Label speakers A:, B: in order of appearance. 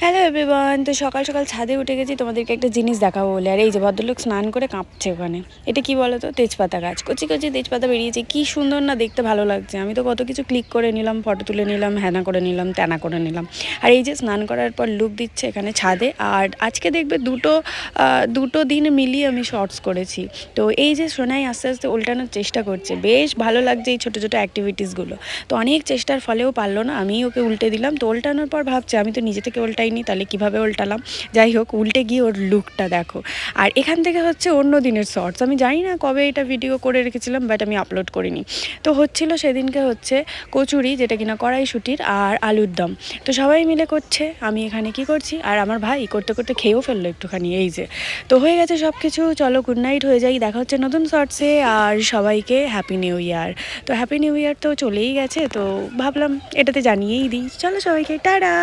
A: Hello everyone, তো সকাল সকাল ছাদে উঠে গেছি তোমাদেরকে একটা জিনিস দেখাবো বলে। আর এই যে ভদ্রলোক স্নান করে কাঁপছে ওখানে। এটা কি বলো তো? তেজপাতা গাছ, কচি কচি তেজপাতা বেরিয়েছে, কি সুন্দর না, দেখতে ভালো লাগছে। আমি তো কত কিছু ক্লিক করে নিলাম, ফটো তুলে নিলাম, হ্যানা করে নিলাম, ত্যানা করে নিলাম। আর এই যে স্নান করার পর লুক দিচ্ছে এখানে ছাদে। আর আজকে দেখবে দুটো দিন মিলিয়ে আমি শর্টস করেছি। তো এই যে সোনাই আস্তে আস্তে উল্টানোর চেষ্টা করছে, বেশ ভালো লাগছে এই ছোটো ছোটো অ্যাক্টিভিটিসগুলো। তো অনেক চেষ্টার ফলেও পারলো না, আমি ওকে উল্টে দিলাম। তো উল্টানোর পর ভাবছে আমি তো নিজে থেকে উল্টাইনি, তাহলে কীভাবে উল্টালাম। যাই হোক, উল্টে গিয়ে ওর লুকটা দেখো। আর এখান থেকে হচ্ছে অন্য দিনের শর্টস, আমি জানি না কবে এটা ভিডিও করে রেখেছিলাম, বাট আমি আপলোড করিনি। তো হচ্ছিল সেদিনকে হচ্ছে কচুরি, যেটা কিনা কড়াইশুঁটির আর আলুর দম। তো সবাই মিলে করছে, আমি এখানে কি করছি, আর আমার ভাই করতে করতে খেয়েও ফেললো একটুখানি। এই যে তো হয়ে গেছে সব কিছু, চলো গুড নাইট হয়ে যাই, দেখা হচ্ছে নতুন শর্টসে। আর সবাইকে হ্যাপি নিউ ইয়ার। তো হ্যাপি নিউ ইয়ার তো চলেই গেছে, তো ভাবলাম এটাতে জানিয়েই দিই। চলো সবাইকে টাটা।